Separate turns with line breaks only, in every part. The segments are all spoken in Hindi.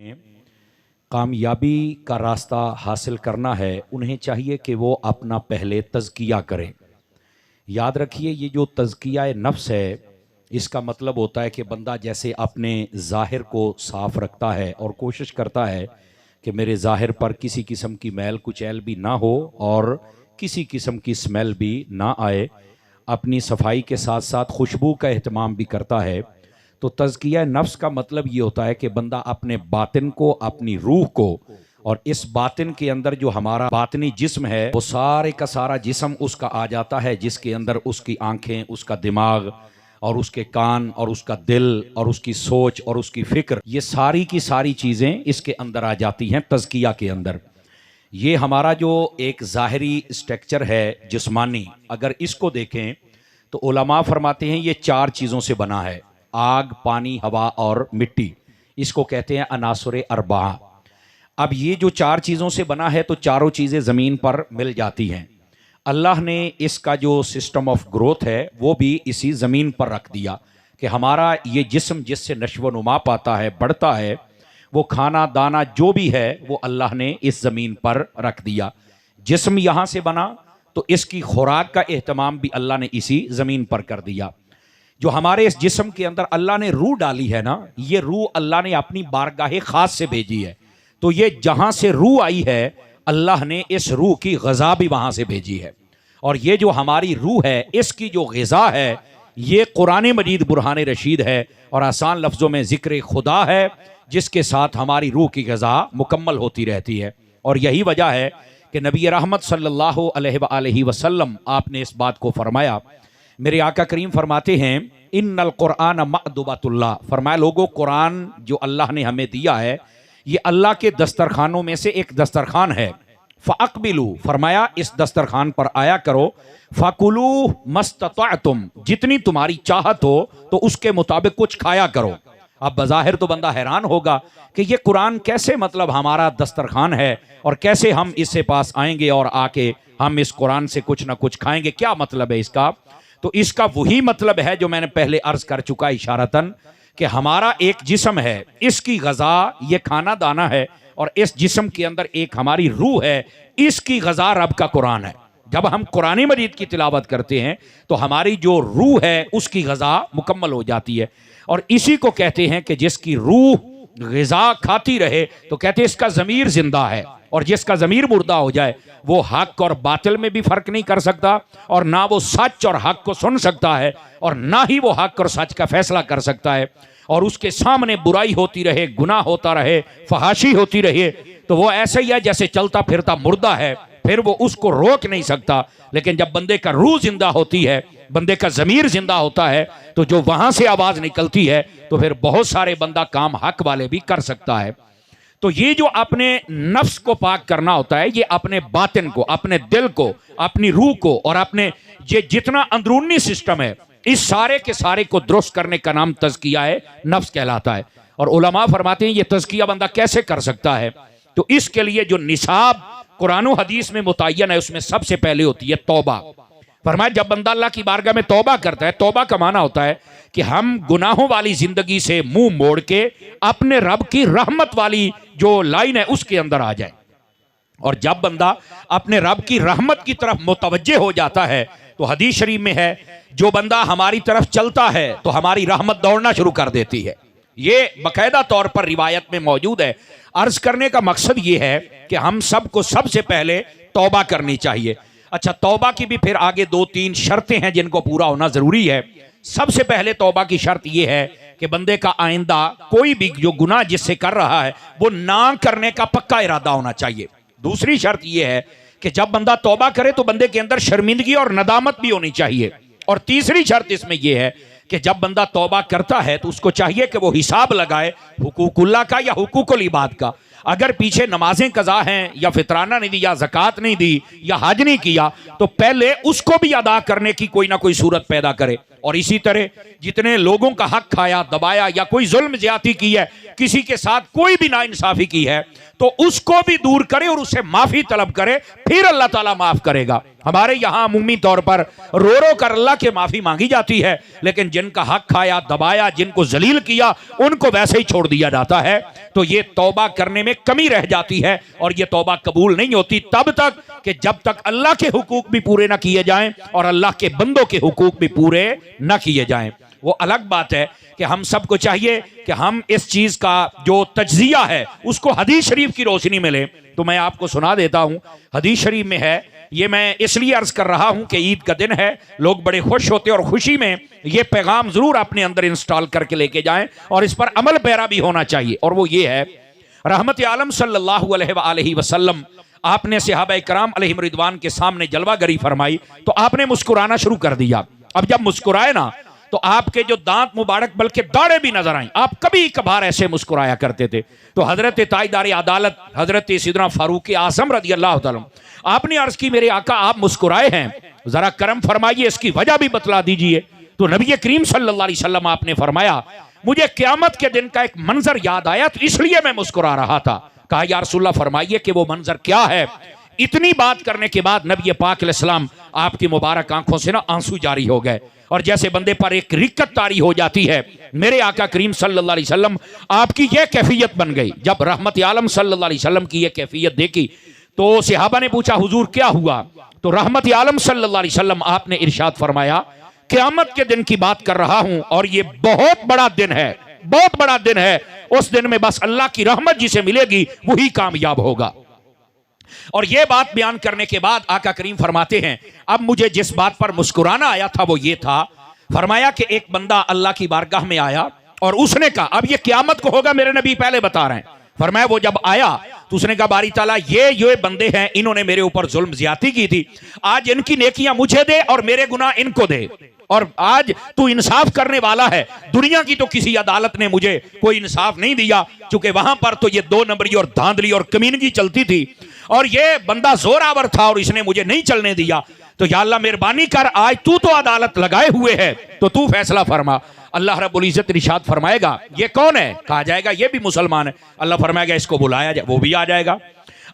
कामयाबी का रास्ता हासिल करना है, उन्हें चाहिए कि वो अपना पहले तज़किया करें। याद रखिए, ये जो तज़किया नफ्स है, इसका मतलब होता है कि बंदा जैसे अपने ज़ाहिर को साफ़ रखता है और कोशिश करता है कि मेरे ज़ाहिर पर किसी किस्म की मैल कुचैल भी ना हो और किसी किस्म की स्मेल भी ना आए, अपनी सफाई के साथ साथ खुशबू का एहतमाम भी करता है। तो तज़किया नफ्स का मतलब ये होता है कि बंदा अपने बातिन को, अपनी रूह को, और इस बातिन के अंदर जो हमारा बातिनी जिस्म है, वो सारे का सारा जिस्म उसका आ जाता है, जिसके अंदर उसकी आंखें, उसका दिमाग और उसके कान और उसका दिल और उसकी सोच और उसकी फ़िक्र, ये सारी की सारी चीज़ें इसके अंदर आ जाती हैं तज़किया के अंदर। ये हमारा जो एक ज़ाहिरी स्ट्रक्चर है जिस्मानी, अगर इसको देखें तो उलमा फरमाते हैं ये चार चीज़ों से बना है: आग, पानी, हवा और मिट्टी। इसको कहते हैं अनासुर अरबा। अब ये जो चार चीज़ों से बना है, तो चारों चीज़ें ज़मीन पर मिल जाती हैं। अल्लाह ने इसका जो सिस्टम ऑफ ग्रोथ है वो भी इसी ज़मीन पर रख दिया कि हमारा ये जिस्म जिससे नश्व नुमा पाता है, बढ़ता है, वो खाना दाना जो भी है वो अल्लाह ने इस ज़मीन पर रख दिया। जिस्म यहाँ से बना तो इसकी खुराक का एहतमाम भी अल्लाह ने इसी ज़मीन पर कर दिया। जो हमारे इस जिस्म के अंदर अल्लाह ने रूह डाली है ना, ये रूह अल्लाह ने अपनी बारगाह खास से भेजी है। तो ये जहाँ से रूह आई है, अल्लाह ने इस रूह की ग़ज़ा भी वहाँ से भेजी है। और ये जो हमारी रूह है, इसकी जो ग़ज़ा है, ये कुरान मजीद बुरहान रशीद है और आसान लफ्ज़ों में ज़िक्र खुदा है, जिसके साथ हमारी रूह की ग़ज़ा मुकम्मल होती रहती है। और यही वजह है कि नबी रहमत सल्लल्लाहु अलैहि वसल्लम आपने इस बात को फरमाया। मेरे आका करीम फरमाते हैं, इन्नल कुरान मअदुबतुल्लाह, फरमाया लोगों, कुरान जो अल्लाह ने हमें दिया है, ये अल्लाह के दस्तरखानों में से एक दस्तरखान है। फ़अक़बिलू, फरमाया इस दस्तरखान पर आया करो। फ़कुलू मस्ततअतुम, जितनी तुम्हारी चाहत हो तो उसके मुताबिक कुछ खाया करो। अब बज़ाहिर तो बंदा हैरान होगा कि ये कुरान कैसे, मतलब हमारा दस्तरखान है और कैसे हम इससे पास आएंगे और आके हम इस कुरान से कुछ ना कुछ खाएंगे, क्या मतलब है इसका? तो इसका वही मतलब है जो मैंने पहले अर्ज कर चुका इशारतन, कि हमारा एक जिस्म है, इसकी ग़ज़ा ये खाना दाना है, और इस जिस्म के अंदर एक हमारी रूह है, इसकी ग़ज़ा रब का कुरान है। जब हम कुरान मजीद की तिलावत करते हैं तो हमारी जो रूह है उसकी ग़ज़ा मुकम्मल हो जाती है। और इसी को कहते हैं कि जिसकी रूह ग़ज़ा खाती रहे तो कहते हैं इसका ज़मीर जिंदा है, और जिसका ज़मीर मुर्दा हो जाए वो हक और बातिल में भी फ़र्क नहीं कर सकता, और ना वो सच और हक को सुन सकता है, और ना ही वो हक और सच का फैसला कर सकता है। और उसके सामने बुराई होती रहे, गुनाह होता रहे, फहाशी होती रहे, तो वो ऐसे ही है जैसे चलता फिरता मुर्दा है, फिर वो उसको रोक नहीं सकता। लेकिन जब बंदे का रूह जिंदा होती है, बंदे का ज़मीर जिंदा होता है, तो जो वहाँ से आवाज़ निकलती है तो फिर बहुत सारे बंदा काम हक वाले भी कर सकता है। तो ये जो अपने नफ्स को पाक करना होता है, ये अपने बातिन को, अपने दिल को, अपनी रूह को, और अपने ये जितना अंदरूनी सिस्टम है, इस सारे के सारे को दुरुस्त करने का नाम तज़किया है नफ्स कहलाता है। और उलमा फरमाते हैं ये तज़किया बंदा कैसे कर सकता है? तो इसके लिए जो निसाब कुरान और हदीस में मुतय्यन है, उसमें सबसे पहले होती है तौबा। फरमाया जब बंदा अल्लाह की बारगाह में तौबा करता है, तौबा का माना होता है कि हम गुनाहों वाली जिंदगी से मुंह मोड़ के अपने रब की रहमत वाली जो लाइन है उसके अंदर आ जाए। और जब बंदा अपने रब की रहमत की तरफ मुतवज्जे हो जाता है, तो हदीस शरीफ में है, जो बंदा हमारी तरफ चलता है तो हमारी रहमत दौड़ना शुरू कर देती है। ये बाकायदा तौर पर रिवायत में मौजूद है। अर्ज करने का मकसद ये है कि हम सबको सबसे पहले तौबा करनी चाहिए। अच्छा, तौबा की भी फिर आगे दो तीन शर्तें हैं जिनको पूरा होना जरूरी है। सबसे पहले तौबा की शर्त यह है कि बंदे का आइंदा कोई भी जो गुनाह जिससे कर रहा है वो ना करने का पक्का इरादा होना चाहिए। दूसरी शर्त यह है कि जब बंदा तौबा करे तो बंदे के अंदर शर्मिंदगी और नदामत भी होनी चाहिए। और तीसरी शर्त इसमें यह है कि जब बंदा तौबा करता है तो उसको चाहिए कि वो हिसाब लगाए हुकूकुल्लाह का या हुकूकुल इबाद का। अगर पीछे नमाजें कज़ा हैं, या फितराना नहीं दी, या ज़कात नहीं दी, या हज नहीं किया, तो पहले उसको भी अदा करने की कोई ना कोई सूरत पैदा करे। और इसी तरह जितने लोगों का हक खाया, दबाया, या कोई जुल्म ज्यादती की है, किसी के साथ कोई भी नाइंसाफी की है, तो उसको भी दूर करे और उससे माफ़ी तलब करे, फिर अल्लाह ताला माफ़ करेगा। हमारे यहाँ अमूमी तौर पर रो रो कर अल्लाह के माफी मांगी जाती है, लेकिन जिनका हक खाया, दबाया, जिनको जलील किया, उनको वैसे ही छोड़ दिया जाता है। तो ये तौबा करने में कमी रह जाती है और ये तौबा कबूल नहीं होती तब तक कि जब तक अल्लाह के हुकूक भी पूरे ना किए जाएं और अल्लाह के बंदों के हुकूक भी पूरे ना किए जाएं। वो अलग बात है कि हम सबको चाहिए कि हम इस चीज का जो तज्जिया है उसको हदीस शरीफ की रोशनी में लें। तो मैं आपको सुना देता हूं, हदीस शरीफ में है, ये मैं इसलिए अर्ज कर रहा हूं कि ईद का दिन है, लोग बड़े खुश होते हैं और खुशी में ये पैगाम जरूर अपने अंदर इंस्टॉल करके लेके जाएं और इस पर अमल पैरा भी होना चाहिए। और वो ये है, रहमत आलम सल्लल्लाहु अलैहि वसल्लम आपने सहाबा किराम अलैहिम रिदवान के सामने जलवागरी फरमाई तो आपने मुस्कुराना शुरू कर दिया। अब जब मुस्कुराए ना तो आपके जो दांत मुबारक बल्कि दाढ़े भी नजर आई, आप कभी कभार ऐसे मुस्कुराया करते थे। तो हजरत ताइदार अदालत हजरत सिदना फारूक आजम रज़ी अल्लाह तआला आपने अर्ज की, मेरे आका आप मुस्कुराए हैं, जरा करम फरमाइए, इसकी वजह भी बतला दीजिए। तो नबी करीम सल्लल्लाहु अलैहि वसल्लम आपने फरमाया, मुझे क़यामत के दिन का एक मंजर याद आया तो इसलिए मैं मुस्कुरा रहा था। कहा या रसूलल्लाह फरमाइए कि वो मंजर क्या है। इतनी बात करने के बाद नबी पाक अलैहिस्सलाम आपकी मुबारक आंखों से ना आंसू जारी हो गए और जैसे बंदे पर एक रिक्कत तारी हो जाती है, मेरे आका करीम सल्लल्लाहु अलैहि वसल्लम आपकी यह कैफियत बन गई। जब रहमत आलम सल्लल्लाहु अलैहि वसल्लम की यह कैफियत देखी तो सहाबा ने पूछा, हुजूर क्या हुआ? तो रहमत आलम सल्लल्लाहु अलैहि वसल्लम आपने इरशाद फरमाया, क़यामत के दिन की बात कर रहा हूं और ये बहुत बड़ा दिन है, बहुत बड़ा दिन है। उस दिन में बस अल्लाह की रहमत जिसे मिलेगी वही कामयाब होगा। और यह बात बयान करने के बाद आका करीम फरमाते हैं, अब मुझे जिस बात पर मुस्कुराना आया था वो ये था, फरमाया कि एक बंदा अल्लाह की बारगाह में आया और उसने कहा, अब ये क़यामत को होगा, मेरे नबी पहले बता रहे हैं, फरमाया वो जब आया तो उसने कहा, बारी ताला ये बंदे हैं, इन्होंने मेरे ऊपर जुल्म ज्यादती की थी, आज इनकी नेकियां मुझे दे और मेरे गुनाह इनको दे, और आज तू इंसाफ करने वाला है। दुनिया की तो किसी अदालत ने मुझे कोई इंसाफ नहीं दिया, चूंकि वहां पर तो ये 2 नंबरी और धांधली और कमीनगी चलती थी और ये बंदा जोरावर था और इसने मुझे नहीं चलने दिया। तो या अल्लाह मेहरबानी कर, आज तू तो अदालत लगाए हुए है तो तू फैसला फरमा। अल्लाह रब्बुल इज्जत इरशाद फरमाएगा, ये कौन है? कहा जाएगा ये भी मुसलमान है। अल्लाह फरमाएगा इसको बुलाया जाए, वो भी आ जाएगा।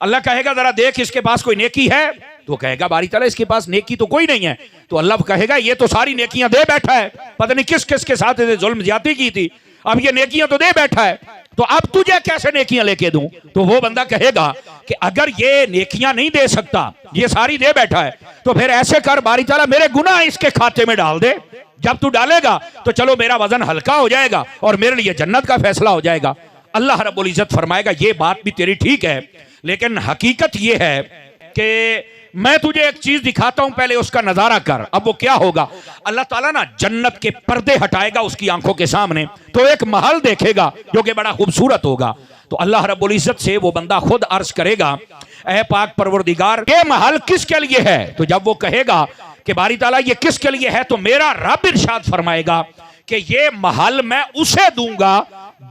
अल्लाह कहेगा जरा देख इसके पास कोई नेकी है? तो कहेगा बारी ताला इसके पास नेकी तो कोई नहीं है। तो अल्लाह कहेगा ये तो सारी नेकियां दे बैठा है, पता नहीं किस किस के साथ जुल्म ज्यादती की थी, अब ये नेकियां तो दे बैठा है, तो अब तुझे कैसे नेकियां लेके दूं? तो वो बंदा कहेगा कि अगर ये नेकियां नहीं दे सकता, ये सारी दे बैठा है, तो फिर ऐसे कर बारी ताला मेरे गुनाह इसके खाते में डाल दे, जब तू डालेगा तो चलो मेरा वजन हल्का हो जाएगा और मेरे लिए जन्नत का फैसला हो जाएगा। अल्लाह रब्बुल इज्जत फरमाएगा ये बात भी तेरी ठीक है, लेकिन हकीकत ये है कि मैं तुझे एक चीज दिखाता हूं, पहले उसका नजारा कर। अब वो क्या होगा? अल्लाह ताला ना जन्नत के पर्दे हटाएगा उसकी आंखों के सामने, तो एक महल देखेगा जो कि बड़ा खूबसूरत होगा। तो अल्लाह रब्बुल इज्जत से वो बंदा खुद अर्ज करेगा, ऐ पाक परवरदिगार ये महल किसके लिए है? तो जब वो कहेगा कि बारी ताला ये किसके लिए है, तो मेरा रब इरशाद फरमाएगा कि ये महल मैं उसे दूंगा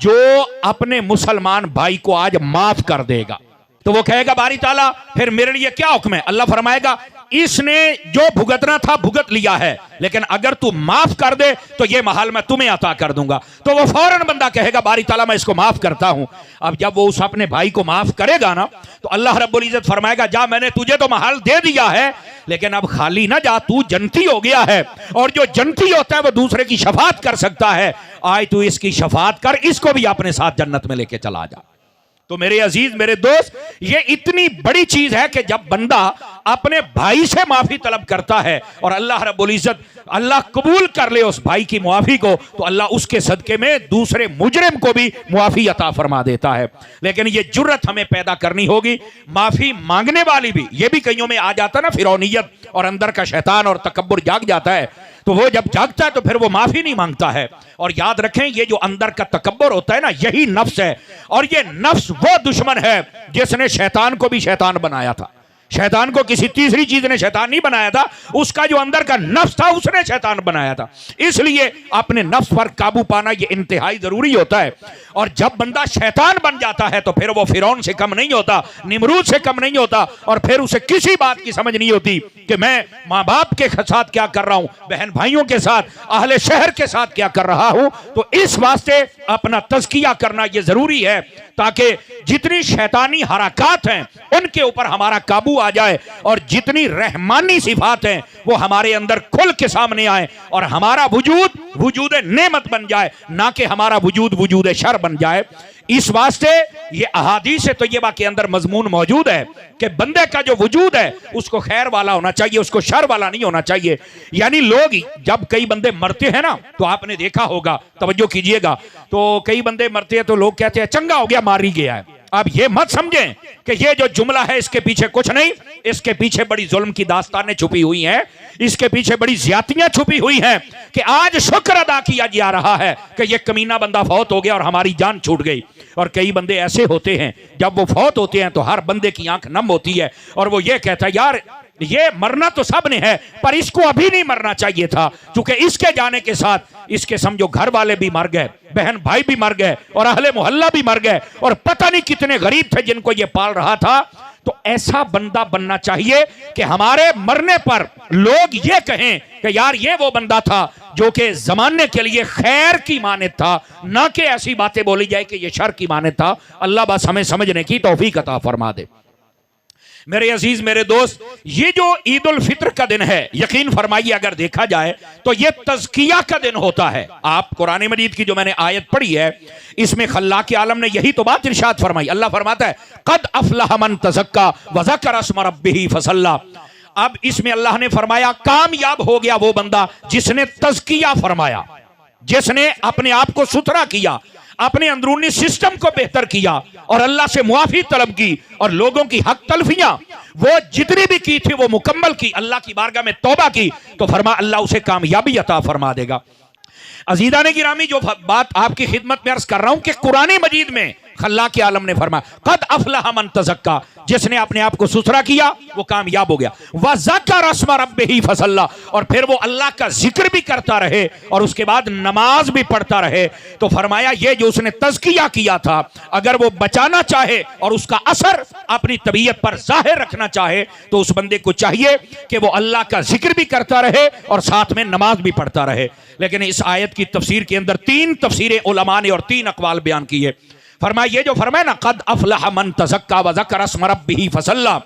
जो अपने मुसलमान भाई को आज माफ कर देगा। तो वो कहेगा बारी ताला फिर मेरे लिए क्या हुक्म है? अल्लाह फरमाएगा इसने जो भुगतना था भुगत लिया है, लेकिन अगर तू माफ कर दे तो ये महल मैं तुम्हें अता कर दूंगा। तो वो फौरन बंदा कहेगा बारी ताला मैं इसको माफ करता हूं। अब जब वो उस अपने भाई को माफ करेगा ना, तो अल्लाह रब्बुल इज्जत फरमाएगा जा मैंने तुझे तो महल दे दिया है, लेकिन अब खाली ना जा, तू जन्नती हो गया है, और जो जन्नती होता है वो दूसरे की शफात कर सकता है। आज तू इसकी शफात कर, इसको भी अपने साथ जन्नत में लेके चला जा। तो मेरे अजीज मेरे दोस्त, ये इतनी बड़ी चीज है कि जब बंदा अपने भाई से माफी तलब करता है और अल्लाह रब्बुल इज्जत अल्लाह कबूल कर ले उस भाई की मुआफी को, तो अल्लाह उसके सदके में दूसरे मुजरिम को भी मुआफी अता फरमा देता है। लेकिन ये जुर्रत हमें पैदा करनी होगी, माफी मांगने वाली भी। ये भी कईयों में आ जाता ना फिरौनियत, और अंदर का शैतान और तकब्बुर जाग जाता है, तो वो जब जागता है तो फिर वो माफी नहीं मांगता है। और याद रखें ये जो अंदर का तकब्बुर होता है ना, यही नफ्स है, और ये नफ्स वो दुश्मन है जिसने शैतान को भी शैतान बनाया था। शैतान को किसी तीसरी चीज ने शैतान नहीं बनाया था, उसका जो अंदर का नफ्स था उसने शैतान बनाया था। इसलिए अपने नफ्स पर काबू पाना ये इंतहाई जरूरी होता है। और जब बंदा शैतान बन जाता है तो फिर वो फिरौन से कम नहीं होता, निमरूद से कम नहीं होता, और फिर उसे किसी बात की समझ नहीं होती कि मैं माँ बाप के साथ क्या कर रहा हूं, बहन भाइयों के साथ, अहले शहर के साथ क्या कर रहा हूं। तो इस वास्ते अपना तज़किया करना यह जरूरी है ताकि जितनी शैतानी हरकत हैं उनके ऊपर हमारा काबू आ जाए और जितनी रहमानी सिफात हैं वो हमारे अंदर खुल के सामने आए और हमारा वजूद नेमत बन जाए, ना कि हमारा वजूद शर बन जाए। इस वास्ते ये अहादीस तय्यबा के अंदर मजमून मौजूद है कि बंदे का जो वजूद है उसको खैर वाला होना चाहिए, उसको शर वाला नहीं होना चाहिए। यानी लोग जब कई बंदे मरते हैं ना, तो आपने देखा होगा, तवज्जो कीजिएगा, तो कई बंदे मरते हैं तो लोग कहते हैं चंगा हो गया, मार ही गया है। आप ये मत समझें कि ये जो जुमला है इसके पीछे कुछ नहीं, इसके पीछे बड़ी जुल्म की दास्तानें छुपी हुई हैं, इसके पीछे बड़ी ज्यादतियां छुपी हुई हैं कि आज शुक्र अदा किया जा रहा है कि ये कमीना बंदा फौत हो गया और हमारी जान छूट गई। और कई बंदे ऐसे होते हैं जब वो फौत होते हैं तो हर बंदे की आंख नम होती है और वो ये कहता है यार ये मरना तो सब ने है पर इसको अभी नहीं मरना चाहिए था, क्योंकि इसके जाने के साथ इसके समझो घर वाले भी मर गए, बहन भाई भी मर गए और अहले मोहल्ला भी मर गए और पता नहीं कितने गरीब थे जिनको ये पाल रहा था। तो ऐसा बंदा बनना चाहिए कि हमारे मरने पर लोग ये कहें कि यार ये वो बंदा था जो कि जमाने के लिए खैर की माने था, ना कि ऐसी बातें बोली जाए कि ये शर की माने था। अल्लाह बस हमें समझने की तौफीक अता फरमा दे। मेरे अजीज मेरे दोस्त, ये जो ईद उल फित्र का दिन है, यकीन फरमाइए अगर देखा जाए तो ये तज़किया का दिन होता है। आप कुरान मजीद की जो मैंने आयत पढ़ी है इसमें खल्लाक़ आलम ने यही तो बात इरशाद फरमाई। अल्लाह फरमाता है क़द अफ़लह मन तज़क्का व ज़करा अस्म रब्बिही फ़सल्ला। अब इसमें अल्लाह ने फरमाया कामयाब हो गया वो बंदा जिसने तज़किया फरमाया, जिसने अपने आप को सुथरा किया, अपने अंदरूनी सिस्टम को बेहतर किया और अल्लाह से मुआफी तलब की और लोगों की हक तलफियां वो जितनी भी की थी वो मुकम्मल की, अल्लाह की बारगाह में तौबा की, तो फरमा अल्लाह उसे कामयाबी अता फरमा देगा। अजीज़ान गिरामी, जो बात आपकी खिदमत में अर्ज कर रहा हूं कि कुरान मजीद में खल्लाक़ आलम ने फरमाया क़द अफ़लह मन तज़क्का, जिसने अपने आप को सुथरा किया वो कामयाब हो गया। व ज़करा अस्म रब्बिही फ़सल्ला, और फिर वो अल्लाह का जिक्र भी करता रहे और उसके बाद नमाज भी पढ़ता रहे। तो फरमाया ये जो उसने तज़किया किया था, अगर वो बचाना चाहे और उसका असर अपनी तबीयत पर जाहिर रखना चाहे तो उस बंदे को चाहिए कि वो अल्लाह का जिक्र भी करता रहे और साथ में नमाज भी पढ़ता रहे। लेकिन इस आयत की तफसीर के अंदर 3 तफसीरें उलमा ने और 3 अक़वाल बयान किए। फरमाया ये जो फरमाया ना क़द अफ़लह मन तज़क्का व ज़करा अस्म रब्बिही फ़सल्ला,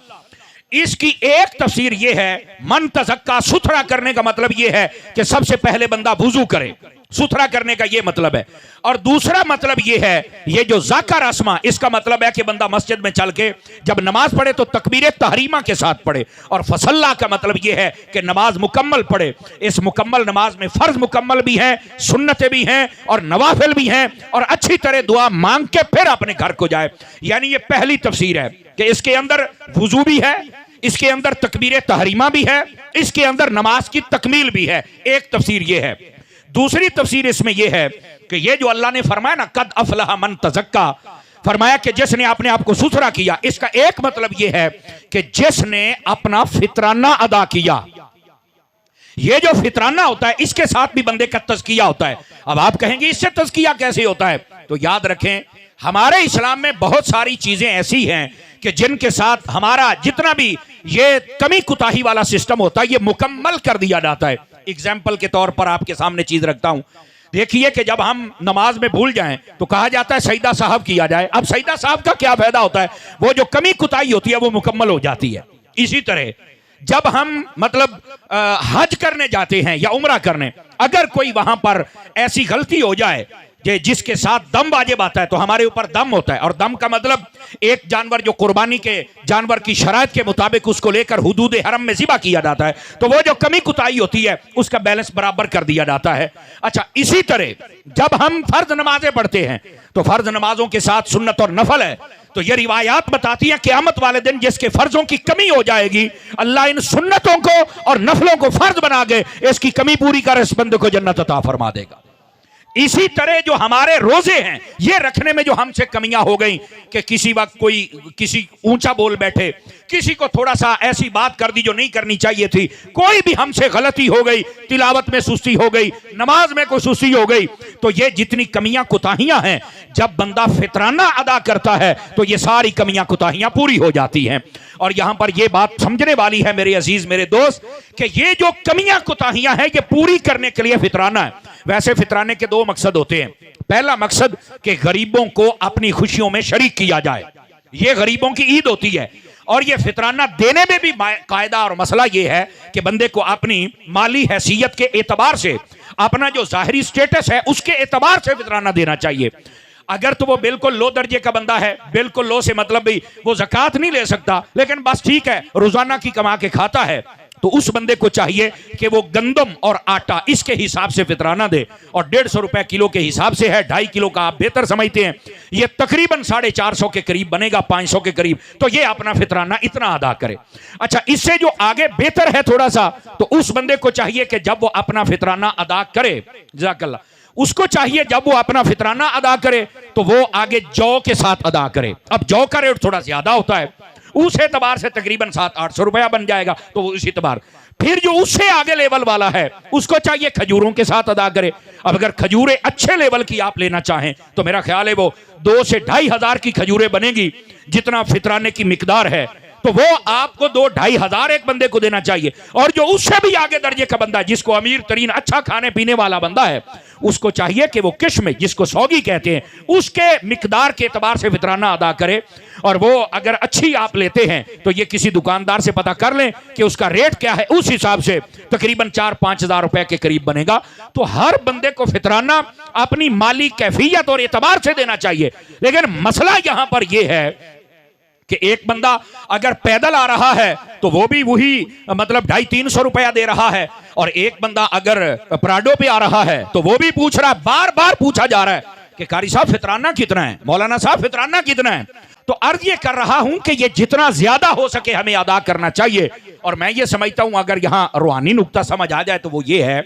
इसकी एक तफसीर ये है मन तज़क्का सुथरा करने का मतलब ये है कि सबसे पहले बंदा वुज़ू करे, सुथरा करने का ये मतलब है। और दूसरा मतलब ये है ये जो ज़कर अस्मा, इसका मतलब है कि बंदा मस्जिद में चल के जब नमाज पढ़े तो तकबीर तहरीमा के साथ पढ़े। और फसल्ला का मतलब ये है कि नमाज मुकम्मल पढ़े। इस मुकम्मल नमाज में फ़र्ज मुकम्मल भी हैं, सुन्नतें भी हैं और नवाफिल भी हैं, और अच्छी तरह दुआ मांग के फिर अपने घर को जाए। यानी ये पहली तफसीर है कि इसके अंदर वुज़ू भी है, इसके अंदर तकबीर तहरीमा भी है, इसके अंदर नमाज की तकमील भी है। एक तफसीर ये है। दूसरी तफसीर इसमें यह है कि ये जो अल्लाह ने फरमाया ना क़द अफ़लह मन तज़क्का, फरमाया कि जिसने अपने आप को सुथरा किया, इसका एक मतलब यह है कि जिसने अपना फितराना अदा किया। ये जो फितराना होता है इसके साथ भी बंदे का तज़किया होता है। अब आप कहेंगे इससे तज़किया कैसे होता है, तो याद रखें हमारे इस्लाम में बहुत सारी चीजें ऐसी हैं कि जिनके साथ हमारा जितना भी ये कमी कुताही वाला सिस्टम होता है ये मुकम्मल कर दिया जाता है। एग्जाम्पल के तौर पर आपके सामने चीज रखता हूं, देखिए कि जब हम नमाज में भूल जाएं तो कहा जाता है सईदा साहब किया जाए। अब सईदा साहब का क्या फायदा होता है, वो जो कमी कुताही होती है वो मुकम्मल हो जाती है। इसी तरह जब हम मतलब हज करने जाते हैं या उम्रा करने, अगर कोई वहां पर ऐसी गलती हो जाए जिसके साथ दम वाजिब आता है तो हमारे ऊपर दम होता है। और दम का मतलब एक जानवर जो कुर्बानी के जानवर की शराइत के मुताबिक उसको लेकर हुदूद हरम में ज़िबा किया जाता है, तो वो जो कमी कुताही होती है उसका बैलेंस बराबर कर दिया जाता है। अच्छा, इसी तरह जब हम फर्ज नमाजें पढ़ते हैं तो फर्ज नमाजों के साथ सुन्नत और नफल है, तो ये रिवायात बताती है क़यामत वाले दिन जिसके फर्जों की कमी हो जाएगी, अल्लाह इन सुन्नतों को और नफलों को फर्ज बना के इसकी कमी पूरी कर इस बंदे को जन्नत अता फरमा देगा। इसी तरह जो हमारे रोजे हैं ये रखने में जो हमसे कमियां हो गई कि किसी वक्त कोई किसी ऊंचा बोल बैठे, किसी को थोड़ा सा ऐसी बात कर दी जो नहीं करनी चाहिए थी, कोई भी हमसे गलती हो गई, तिलावत में सुस्ती हो गई, नमाज में कोई सुस्ती हो गई, तो ये जितनी कमियां कुताहियां हैं जब बंदा फितराना अदा करता है तो ये सारी कमियां कुताहियां पूरी हो जाती हैं। और यहां पर यह बात समझने वाली है मेरे अजीज मेरे दोस्त कि ये जो कमियां कुताहियां हैं ये पूरी करने के लिए फितराना है। वैसे फितराने के 2 मकसद होते हैं। पहला मकसद कि गरीबों को अपनी खुशियों में शरीक किया जाए, ये गरीबों की ईद होती है। और ये फितराना देने में भी कायदा और मसला ये है कि बंदे को अपनी माली हैसियत के एतबार से, अपना जो जाहिरी स्टेटस है उसके एतबार से फितराना देना चाहिए। अगर तो वो बिल्कुल लो दर्जे का बंदा है, बिल्कुल लो से मतलब भी वो ज़कात नहीं ले सकता, लेकिन बस ठीक है रोजाना की कमा के खाता है, तो उस बंदे को चाहिए कि वो गंदम और आटा इसके हिसाब से फितराना दे। और 150 रुपए किलो के हिसाब से है, 2.5 किलो का आप बेहतर समझते हैं, ये तकरीबन 450 के करीब बनेगा, 500 के करीब, तो ये अपना फितराना इतना अदा करे। अच्छा, इससे जो आगे बेहतर है थोड़ा सा, तो उस बंदे को चाहिए कि जब वो अपना फितराना अदा करे, जज़ाकल्लाह, उसको चाहिए जब वो अपना फितराना अदा करे तो वो आगे जौ के साथ अदा करे। अब जौ का रेट थोड़ा ज्यादा होता है, उस एतबार से तकरीबन 700-800 रुपया बन जाएगा, तो वो इस एतबार। फिर जो उससे आगे लेवल वाला है उसको चाहिए खजूरों के साथ अदा करे। अब अगर खजूरें अच्छे लेवल की आप लेना चाहें तो मेरा ख्याल है वो 2 से 2,500 की खजूरें बनेगी, जितना फितराने की मिकदार है, तो वो आपको 2-2,500 एक बंदे को देना चाहिए। और जो उससे भी आगे दर्जे का बंदा है, जिसको अमीर तरीन अच्छा खाने पीने वाला बंदा है, उसको चाहिए कि वो किस्म, जिसको सौगी कहते हैं, उसके मिकदार के एतबार से फितराना अदा करे। और वो अगर अच्छी आप लेते हैं तो ये किसी दुकानदार से पता कर लें कि उसका रेट क्या है, उस हिसाब से तकरीबन 4-5 हज़ार रुपए के करीब बनेगा। तो हर बंदे को फितराना अपनी माली कैफियत और एतबार से देना चाहिए। लेकिन मसला यहां पर यह है कि एक बंदा अगर पैदल आ रहा है तो वो भी वही मतलब 250-300 रुपया दे रहा है, और एक बंदा अगर प्राडो पे आ रहा है तो वो भी पूछ रहा है, बार बार पूछा जा रहा है कि कारी साहब फितराना कितना है, मौलाना साहब फितराना कितना है। तो अर्ज ये कर रहा हूं कि ये जितना ज्यादा हो सके हमें अदा करना चाहिए। और मैं ये समझता हूं अगर यहां रूहानी नुक्ता समझ आ जाए तो वो ये है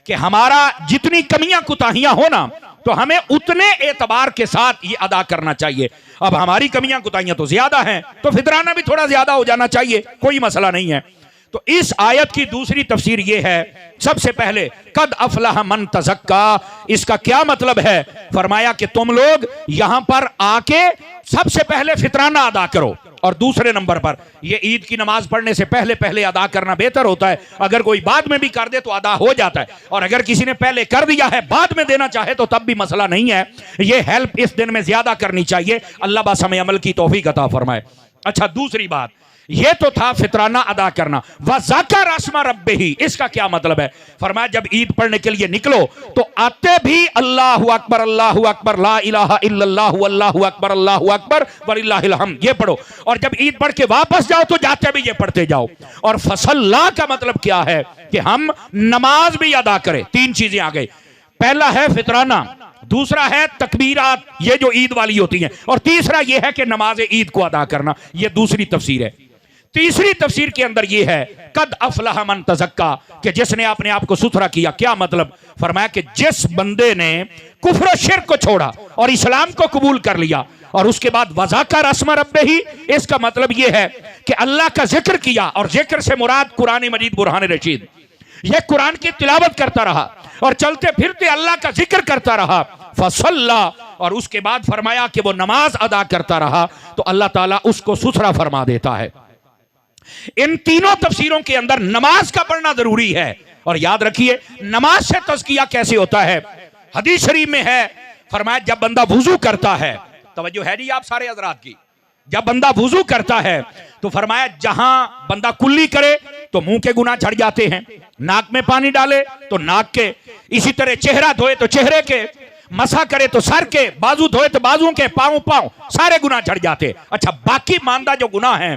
कि हमारा जितनी कमियां कुताहियां हो ना, तो हमें उतने एतबार के साथ ये अदा करना चाहिए। अब हमारी कमियां कुताहियां तो ज्यादा हैं, तो फितराना भी थोड़ा ज्यादा हो जाना चाहिए, कोई मसला नहीं है। तो इस आयत की दूसरी तफसीर ये है, सबसे पहले कद अफलाह मन तज़क्का, इसका क्या मतलब है? फरमाया कि तुम लोग यहां पर आके सबसे पहले फितराना अदा करो, और दूसरे नंबर पर यह ईद की नमाज पढ़ने से पहले पहले अदा करना बेहतर होता है। अगर कोई बाद में भी कर दे तो अदा हो जाता है, और अगर किसी ने पहले कर दिया है बाद में देना चाहे तो तब भी मसला नहीं है। यह हेल्प इस दिन में ज्यादा करनी चाहिए। अल्लाह बस हमें अमल की तौफीक अता फरमाए। अच्छा, दूसरी बात ये तो था फितराना अदा करना। वज़ाका रस्मा रब्बिही, इसका क्या मतलब है? फरमाया जब ईद पढ़ने के लिए निकलो तो आते भी अल्लाहु अकबर ला इलाहा इल्लल्लाहु अल्लाहु अकबर वलिल्लाहिल हम्द ये पढ़ो, और जब ईद पढ़ के वापस जाओ तो जाते भी ये पढ़ते जाओ। और फसल्ला का मतलब क्या है कि हम नमाज भी अदा करें। 3 चीजें आ गई, पहला है फितराना, दूसरा है तकबीरात ये जो ईद वाली होती हैं, और तीसरा ये है कि नमाज ईद को अदा करना। ये दूसरी तफसीर है। तीसरी तफसीर के अंदर यह है कद अफलाह मन तज़क्का, कि जिसने अपने आप को सुथरा किया। क्या मतलब? फरमाया कि जिस बंदे ने कुफ्र और शिर्क को छोड़ा और इस्लाम को कबूल कर लिया, और उसके बाद वज़ाका रस्मा रब्बिही, इसका मतलब यह है कि अल्लाह का जिक्र किया, और जिक्र से मुराद कुरान मजीद बुरहान रशीद, यह कुरान की तिलावत करता रहा और चलते फिरते अल्लाह का जिक्र करता रहा। फसल्ला, और उसके बाद फरमाया कि वो नमाज अदा करता रहा, तो अल्लाह ताला उसको सुथरा फरमा देता है। इन तीनों तफसीरों के अंदर नमाज का पढ़ना जरूरी है। और याद रखिए नमाज से तज़किया कैसे होता है। हदीस शरीफ में है, फरमाया जब बंदा वुजू करता है, तवज्जो है जी आप सारे हजरात की, जब बंदा वुजू करता है तो फरमाया जहां बंदा कुल्ली करे तो मुंह के गुनाह झड़ जाते हैं, नाक में पानी डाले तो नाक के, इसी तरह चेहरा धोए तो चेहरे के, मसा करे तो सर के, बाजू धोए तो बाजुओं के, पांव सारे गुनाह झड़ जाते। अच्छा, बाकी मानदा जो गुनाह हैं,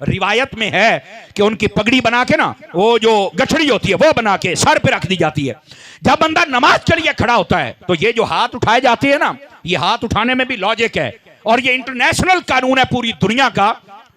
रिवायत में है कि उनकी पगड़ी बना के ना, वो जो गठड़ी होती है वो बना के सर पे रख दी जाती है। जब बंदा नमाज के लिए खड़ा होता है तो ये जो हाथ उठाए जाते हैं ना, ये हाथ उठाने में भी लॉजिक है, और ये इंटरनेशनल कानून है पूरी दुनिया का,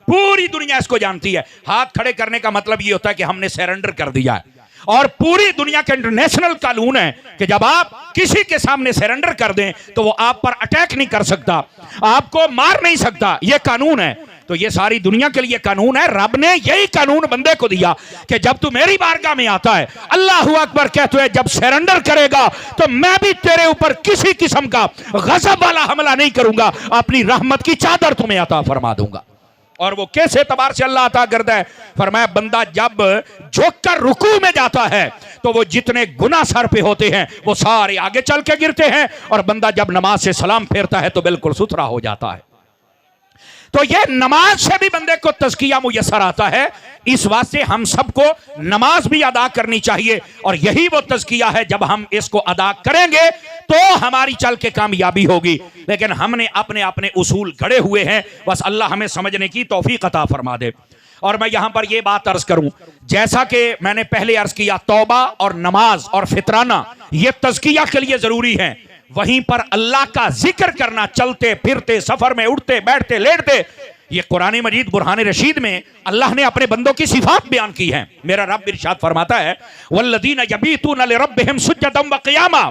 पूरी दुनिया इसको जानती है। हाथ खड़े करने का मतलब ये होता है कि हमने सरेंडर कर दिया है, और पूरी दुनिया का इंटरनेशनल कानून है कि जब आप किसी के सामने सरेंडर कर दें तो वो आप पर अटैक नहीं कर सकता, आपको मार नहीं सकता, ये कानून है। तो ये सारी दुनिया के लिए कानून है। रब ने यही कानून बंदे को दिया कि जब तू मेरी बारगाह में आता है, अल्लाहु अकबर कहते हुए जब सरेंडर करेगा तो मैं भी तेरे ऊपर किसी किस्म का गजब वाला हमला नहीं करूंगा, अपनी रहमत की चादर तुम्हें अता फरमा दूंगा। और वो कैसे एतबार से अल्लाह अता करता है? फरमाया बंदा जब झुक कर रुकू में जाता है तो वो जितने गुनाह सर पे होते हैं वो सारे आगे चल के गिरते हैं, और बंदा जब नमाज से सलाम फेरता है तो बिल्कुल सुथरा हो जाता है। तो ये नमाज से भी बंदे को तज़किया मुयस्सर आता है। इस वास्ते हम सबको नमाज भी अदा करनी चाहिए, और यही वो तज़किया है जब हम इसको अदा करेंगे तो हमारी चल के कामयाबी होगी। लेकिन हमने अपने अपने उसूल गढ़े हुए हैं, बस अल्लाह हमें समझने की तौफीक अता फरमा दे। और मैं यहां पर यह बात अर्ज करूं, जैसा कि मैंने पहले अर्ज किया, तौबा और नमाज और फितराना ये तज़किया के लिए जरूरी है। वहीं पर अल्लाह का जिक्र करना, चलते फिरते, सफर में, उठते बैठते लेटते, ये कुरान मजीद बुरहान रशीद में अल्लाह ने अपने बंदों की सिफात बयान की है। मेरा रब इरशाद फरमाता है, वल्लदीना यबीतूना लिरब्बिहिम सुज्जदम व क़ियामा,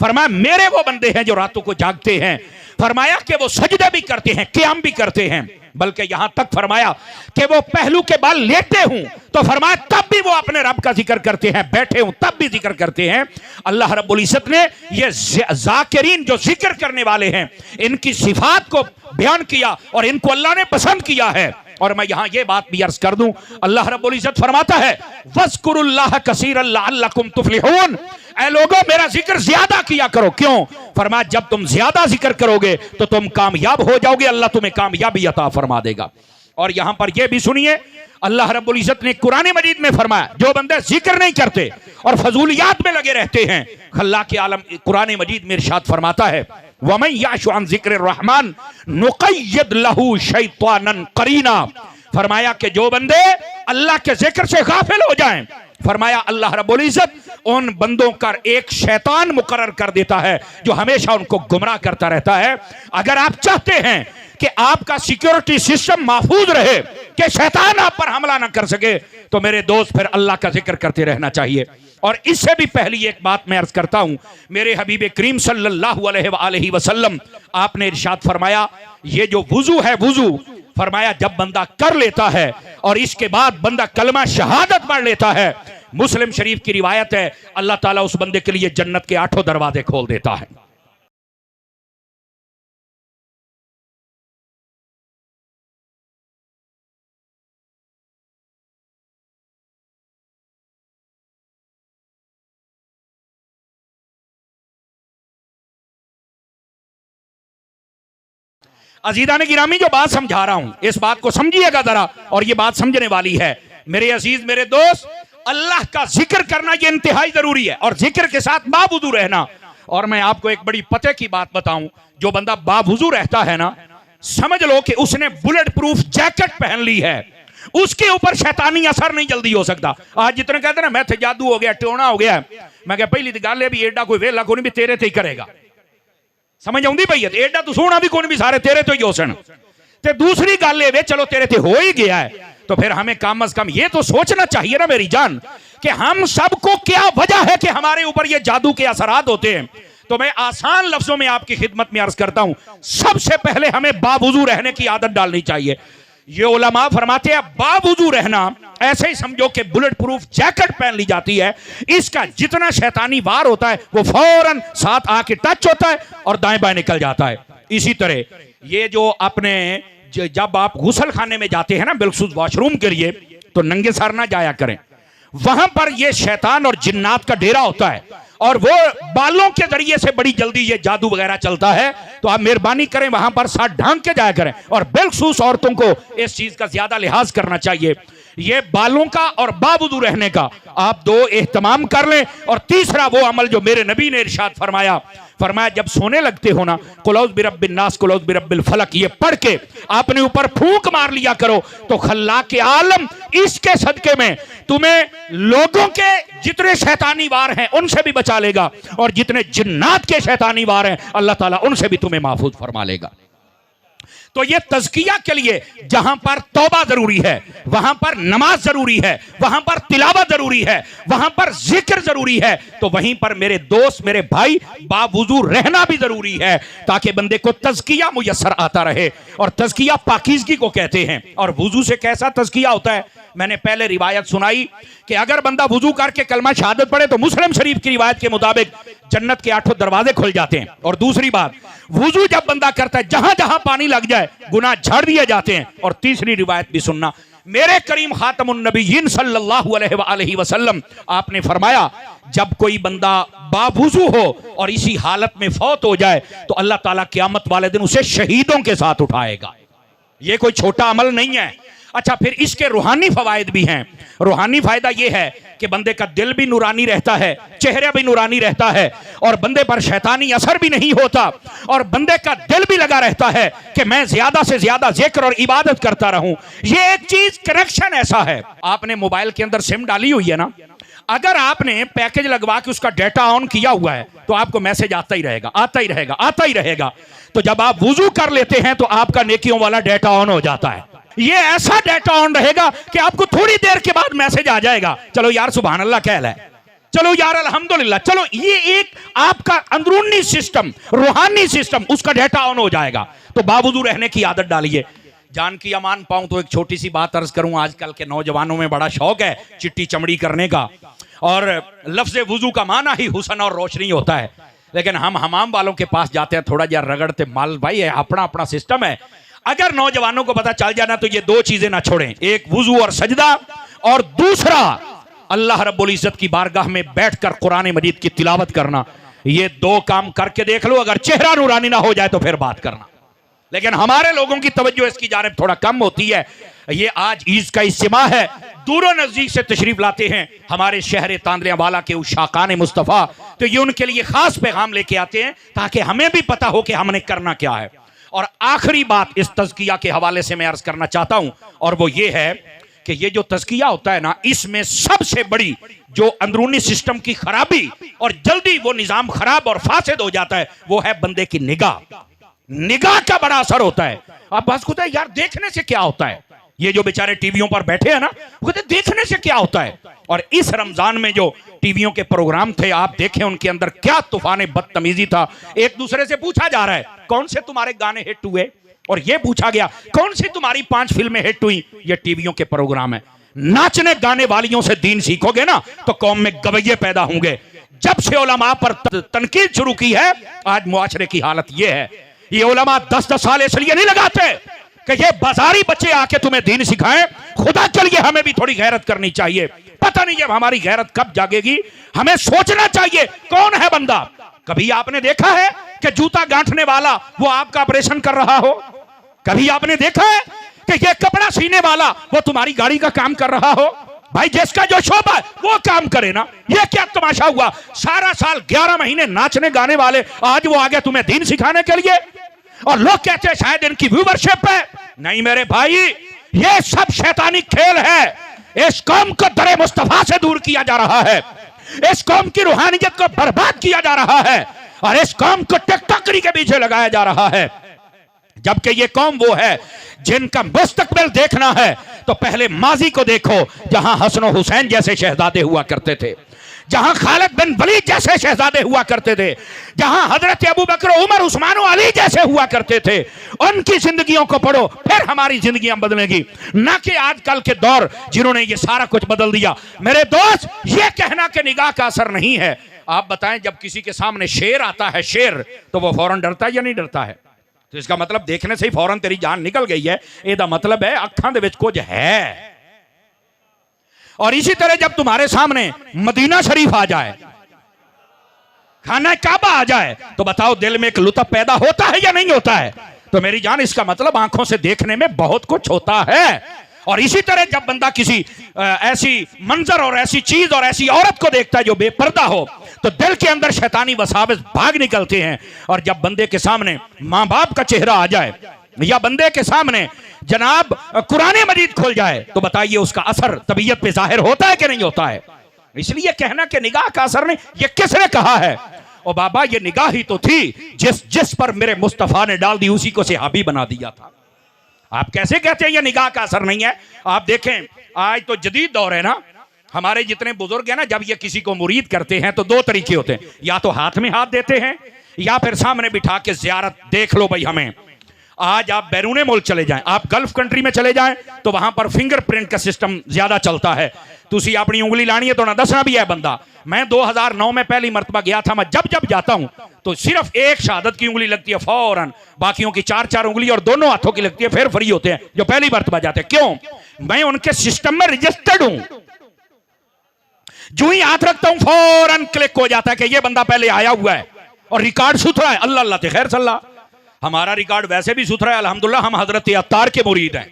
फरमाया मेरे वो बंदे हैं जो रातों को जागते हैं, फरमाया कि वो सजदे भी करते हैं, क़ियाम भी करते हैं, बल्कि यहां तक फरमाया कि वो पहलू के बाल लेटे हूं तो फरमाया तब भी वो अपने रब का जिक्र करते हैं, बैठे हूं तब भी जिक्र करते हैं। अल्लाह रब्बुल इज्जत ने ये जाकिरीन जो जिक्र करने वाले हैं इनकी सिफात को बयान किया और इनको अल्लाह ने पसंद किया है। और मैं यहां ये बात भी अर्ज कर दूं, अल्लाह रब्बुल इज्जत फरमाता है वज़्कुरुल्लाह कसीरन लअल्लकुम तुफ्लिहून, ऐ लोगों मेरा जिक्र ज्यादा किया करो। क्यों? फरमाया जब तुम ज्यादा जिक्र करोगे तो तुम कामयाब हो जाओगे, अल्लाह तुम्हें कामयाबी अता फरमा देगा। और यहां पर यह भी सुनिए, अल्लाह रब्बुल इज्जत ने कुरान मजीद में फरमाया जो बंदे जिक्र नहीं करते और फजूलियात में लगे रहते हैं, अल्लाह के आलम कुरान मजीद में इरशाद फरमाता है वमन याशु अन ज़िक्र रहमान नुक़य्यिद लहू शैतानन क़रीना, फरमाया कि जो बंदे अल्लाह के जिक्र से गाफिल हो जाएं, फरमाया अल्लाह रब्बुल इज्जत उन बंदों का एक शैतान मुकर्रर कर देता है जो हमेशा उनको गुमराह करता रहता है। अगर आप चाहते हैं कि आपका सिक्योरिटी सिस्टम महफूज रहे, कि शैतान आप पर हमला ना कर सके, तो मेरे दोस्त फिर अल्लाह का जिक्र करते रहना चाहिए। और इससे भी पहली एक बात मैं अर्ज करता हूं, मेरे हबीब करीम सल्लल्लाहु अलैहि वसल्लम आपने इरशाद फरमाया ये जो वुजू है, वुजू फरमाया जब बंदा कर लेता है और इसके बाद बंदा कलमा शहादत पढ़ लेता है, मुस्लिम शरीफ की रिवायत है अल्लाह ताला उस बंदे के लिए जन्नत के 8 दरवाजे खोल देता है। अजीदान गिरामी जो बात समझा रहा हूं इस बात को समझिएगा जरा, और ये बात समझने वाली है। मेरे अजीज मेरे दोस्त, अल्लाह का जिक्र करना ये इंतहाई जरूरी है, और जिक्र के साथ बावुजू रहना। और मैं आपको एक बड़ी पते की बात बताऊं, जो बंदा बावुजू रहता है ना, समझ लो कि उसने बुलेट प्रूफ जैकेट पहन ली है, उसके ऊपर शैतानी असर नहीं जल्दी हो सकता। आज जितने कहते ना मैं थे जादू हो गया, टोना हो गया, मैं क्या पहली तो गल है भी एडा कोई वेला कोई भी तेरे ते ही करेगा, समझ आउंदी पई है, एडा तू सोना भी कोई भी सारे तेरे तो ही हो सन। ते दूसरी गल ये चलो तेरे ते हो ही गया है तो फिर हमें कम अज कम ये तो सोचना चाहिए ना मेरी जान कि हम सबको क्या वजह है कि हमारे ऊपर ये जादू के असरात होते हैं। तो मैं आसान लफ्जों में आपकी खिदमत में अर्ज करता हूं, सबसे पहले हमें बावुजू रहने की आदत डालनी चाहिए। ये उलमा फरमाते हैं बावुजू रहना ऐसे ही समझो कि बुलेट प्रूफ जैकेट पहन ली जाती है, इसका जितना शैतानी वार होता है वो फौरन साथ आके टच होता है और दाएं बाएं निकल जाता है। इसी तरह ये जो अपने जब आप गुसल खाने में जाते हैं ना, बिल्कुल वॉशरूम के लिए, तो नंगे सर ना जाया करें, वहां पर ये शैतान और जिन्नात का डेरा होता है और वो बालों के जरिए से बड़ी जल्दी ये जादू वगैरह चलता है। तो आप मेहरबानी करें वहां पर साथ ढांक के जाया करें, और बिल्खुसूस औरतों को इस चीज का ज्यादा लिहाज करना चाहिए। ये बालों का और बावुजू रहने का आप दो एहतमाम कर लें। और तीसरा वो अमल जो मेरे नबी ने इरशाद फरमाया, फरमाया जब सोने लगते हो ना, कुलौज़ बिरब्बिन नास कुलौज़ बिरब्बिल फलक ये पढ़ के आपने ऊपर फूंक मार लिया करो, तो खल्लाक के आलम इसके सदके में तुम्हें लोगों के जितने शैतानी वार हैं उनसे भी बचा लेगा, और जितने जिन्नात के शैतानी वार हैं अल्लाह ताला उनसे भी तुम्हें महफूज फरमा लेगा। तो ये तज़किया के लिए जहां पर तौबा जरूरी है, वहां पर नमाज जरूरी है, वहां पर तिलावत जरूरी है, वहां पर जिक्र जरूरी है, तो वहीं पर मेरे दोस्त मेरे भाई बावुजू रहना भी जरूरी है, ताकि बंदे को तज़किया मुयस्सर आता रहे। और तज़किया पाकीज़गी को कहते हैं। और वुजू से कैसा तज़किया होता है, मैंने पहले रिवायत सुनाई कि अगर बंदा वुजू करके कलमा शहादत पढ़े तो मुस्लिम शरीफ की रिवायत के मुताबिक जन्नत के 8 दरवाजे खुल जाते हैं। और दूसरी बात, वुजू जब बंदा करता है जहां जहां पानी लग जाए गुनाह झाड़ दिए जाते हैं। और तीसरी रिवायत भी सुनना, मेरे करीम खातमुन नबीयीन सल्लल्लाहु अलैहि वसल्लम आपने फरमाया, जब कोई बंदा बावुजू हो और इसी हालत में फौत हो जाए तो अल्लाह ताला क़यामत वाले दिन उसे शहीदों के साथ उठाएगा। ये कोई छोटा अमल नहीं है। अच्छा, फिर इसके रूहानी फवायद भी हैं। रूहानी फायदा यह है कि बंदे का दिल भी नूरानी रहता है, चेहरा भी नूरानी रहता है, और बंदे पर शैतानी असर भी नहीं होता, और बंदे का दिल भी लगा रहता है कि मैं ज्यादा से ज्यादा जिक्र और इबादत करता रहूं। ये एक चीज कनेक्शन ऐसा है, आपने मोबाइल के अंदर सिम डाली हुई है ना, अगर आपने पैकेज लगवा के उसका डेटा ऑन किया हुआ है तो आपको मैसेज आता ही रहेगा, आता ही रहेगा, आता ही रहेगा। तो जब आप वुजू कर लेते हैं तो आपका नेकियों वाला डेटा ऑन हो जाता है। ये ऐसा डेटा ऑन रहेगा कि आपको थोड़ी देर के बाद मैसेज आ जाएगा, चलो यार सुभान अल्लाह कह ले, चलो यार अल्हम्दुलिल्लाह, चलो। ये एक आपका अंदरूनी सिस्टम, रूहानी सिस्टम, उसका डेटा ऑन हो जाएगा। तो बावजूद रहने की आदत डालिए। जान की अमान पाऊं तो एक छोटी सी बात अर्ज करूं, आजकल के नौजवानों में बड़ा शौक है चिट्टी चमड़ी करने का, और लफ्ज़ वुजू का माना ही हुस्न और रोशनी होता है। लेकिन हम हमाम वालों के पास जाते हैं, थोड़ा जरा रगड़ते, माल भाई है, अपना अपना सिस्टम है। अगर नौजवानों को पता चल जाना तो ये दो चीजें ना छोड़ें, एक वुजू और सजदा, और दूसरा अल्लाह रब्बुल इज्जत की बारगाह में बैठकर कुरान मजीद की तिलावत करना। ये दो काम करके देख लो, अगर चेहरा नूरानी ना हो जाए तो फिर बात करना। लेकिन हमारे लोगों की तवज्जो इसकी जानिब थोड़ा कम होती है। ये आज ईद का इज्तिमा है, दूरों नजदीक से तशरीफ लाते हैं हमारे शहर तांदलियावाला के उशाकान मुस्तफ़ा, तो ये उनके लिए खास पैगाम लेके आते हैं ताकि हमें भी पता हो कि हमने करना क्या है। और आखिरी बात इस तज़किया के हवाले से मैं अर्ज करना चाहता हूं, और वो ये है कि ये जो तज़किया होता है ना, इसमें सबसे बड़ी जो अंदरूनी सिस्टम की खराबी और जल्दी वो निजाम खराब और फासिद हो जाता है, वो है बंदे की निगाह। निगाह का बड़ा असर होता है। आप बस कहते हैं यार देखने से क्या होता है, ये जो बेचारे टीवियों पर बैठे हैं ना, वो कहते देखने से क्या होता है। और इस रमजान में जो टीवियों के प्रोग्राम थे, आप देखें उनके अंदर क्या तूफान बदतमीजी था। एक दूसरे से पूछा जा रहा है कौन से तुम्हारे गाने हिट हुए, और ये पूछा गया कौन सी तुम्हारी 5 फिल्में हिट हुई। ये टीवियों के प्रोग्राम है। नाचने गाने वालियों से दीन सीखोगे ना तो कौम में गवैये पैदा होंगे। जब से उलमा पर तनकीद शुरू की है, आज मुआशरे की हालत ये है। ये उलमा 10-10 साल इसलिए नहीं लगाते कि ये बाजारी बच्चे आके तुम्हें दीन सिखाएं। खुदा के लिए हमें भी थोड़ी गैरत करनी चाहिए। पता नहीं जब हमारी गैरत कब जागेगी। हमें सोचना चाहिए कौन है बंदा। कभी आपने देखा है कि जूता गांठने वाला वो आपका ऑपरेशन कर रहा हो? कभी आपने देखा है कि ये कपड़ा सीने वाला वो तुम्हारी गाड़ी का काम कर रहा हो? भाई जिसका जो शोभा है वो काम करे ना। ये क्या तमाशा हुआ, सारा साल 11 महीने नाचने गाने वाले आज वो आ गए तुम्हें दीन सिखाने के लिए। और लोग कहते हैं शायद इनकी व्यूवरशिप है। नहीं मेरे भाई, ये सब शैतानी खेल है। इस कौम को दरे मुस्तफा से दूर किया जा रहा है, इस कौम की रूहानियत को बर्बाद किया जा रहा है, और इस कौम को टिकटॉकरी के पीछे लगाया जा रहा है। जबकि ये कौम वो है जिनका मुस्तकबिल देखना है तो पहले माजी को देखो, जहां हसन हुसैन जैसे शहजादे हुआ करते थे, जहां खालिद बिन वलीद जैसे शहजादे हुआ करते थे, जहां हजरत अबू बकर, उमर, उस्मान, अली जैसे हुआ करते थे। उनकी जिंदगियों को पढ़ो, फिर हमारी जिंदगियां बदलेंगी। ना कि आजकल के दौर जिन्होंने ये सारा कुछ बदल दिया। मेरे दोस्त, ये कहना कि निगाह का असर नहीं है। आप बताएं, जब किसी के सामने शेर आता है, शेर, तो वो फौरन डरता है या नहीं डरता है? तो इसका मतलब देखने से ही फौरन तेरी जान निकल गई है। ਇਹਦਾ मतलब है अखां दे विच कुछ है। और इसी तरह जब तुम्हारे सामने मदीना शरीफ आ जाए, खाना काबा आ जाए, तो बताओ दिल में एक लुत्फ पैदा होता है या नहीं होता है? तो मेरी जान, इसका मतलब आंखों से देखने में बहुत कुछ होता है। और इसी तरह जब बंदा किसी ऐसी मंजर और ऐसी चीज और ऐसी औरत को देखता है जो बेपर्दा हो, तो दिल के अंदर शैतानी वसाविस भाग निकलते हैं। और जब बंदे के सामने माँ बाप का चेहरा आ जाए या बंदे के सामने जनाब कुरान मजीद खुल जाए, तो बताइए उसका असर तबीयत पे जाहिर होता है कि नहीं होता है? इसलिए कहना कि निगाह का असर नहीं, ये किसने कहा है? और बाबा, ये निगाह ही तो थी जिस पर मेरे मुस्तफा ने डाल दी, उसी को सहाबी बना दिया था। आप कैसे कहते हैं ये निगाह का असर नहीं है? आप देखें, आज तो जदीद दौर है ना, हमारे जितने बुजुर्ग हैं ना, जब ये किसी को मुरीद करते हैं तो दो तरीके होते हैं, या तो हाथ में हाथ देते हैं या फिर सामने बिठा के ज़ियारत देख लो भाई हमें। आज आप बैरूने मुल्क चले जाएं, आप गल्फ कंट्री में चले जाएं, तो वहां पर फिंगरप्रिंट का सिस्टम ज्यादा चलता है। तुसी अपनी उंगली लानी है तो ना दसना भी है बंदा, मैं 2009 में पहली मर्तबा गया था। मैं जब जब जाता हूं तो सिर्फ एक शहादत की उंगली लगती है फौरन, बाकियों की 4-4 उंगली और दोनों हाथों की लगती है, फिर फ्री होते हैं जो पहली मर्तबा जाते हैं। क्यों? मैं उनके सिस्टम में रजिस्टर्ड हूं। जो ही हाथ रखता हूं फौरन क्लिक हो जाता है कि यह बंदा पहले आया हुआ है और रिकॉर्ड सुथरा है। अल्लाह अल्लाह ते खैर सल्ला। हमारा रिकॉर्ड वैसे भी सुथरा है अल्हम्दुलिल्लाह, हम हजरत अत्तार के मुरीद हैं।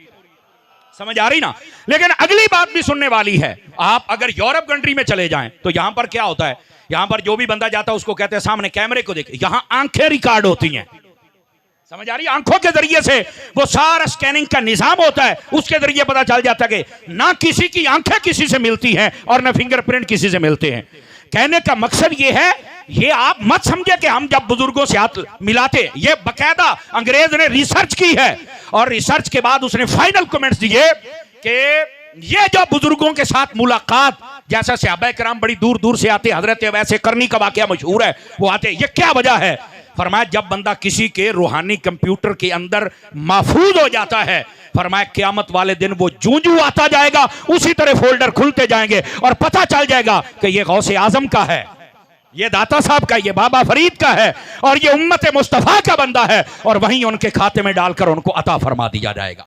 समझ आ रही ना? लेकिन अगली बात भी सुनने वाली है। आप अगर यूरोप कंट्री में चले जाएं तो यहां पर क्या होता है, यहां पर जो भी बंदा जाता है उसको कहते हैं सामने कैमरे को देखे, यहां आंखें रिकॉर्ड होती हैं। समझ आ रही? आंखों के जरिए से वो सारा स्कैनिंग का निजाम होता है, उसके जरिए पता चल जाता है कि ना किसी की आंखें किसी से मिलती हैं और ना फिंगरप्रिंट किसी से मिलते हैं। कहने का मकसद ये है, ये आप मत समझे कि हम जब बुजुर्गों से हाथ मिलाते, ये बकायदा अंग्रेज ने रिसर्च की है और रिसर्च के बाद उसने फाइनल कमेंट्स दिए कि ये जो बुजुर्गों के साथ मुलाकात, जैसा सहाबा किराम बड़ी दूर दूर से आते, हजरत वैसे करनी का वाकया मशहूर है, वो आते, ये क्या वजह है? फरमाया जब बंदा किसी के रूहानी कंप्यूटर के अंदर महफूज हो जाता है, फरमाया क़यामत वाले दिन वो जूं जूं आता जाएगा उसी तरह फोल्डर खुलते जाएंगे और पता चल जाएगा कि ये गौसे आजम का है, ये दाता साहब का, ये बाबा फरीद का है और ये उम्मत मुस्तफा का बंदा है, और वहीं उनके खाते में डालकर उनको अता फरमा दिया जाएगा।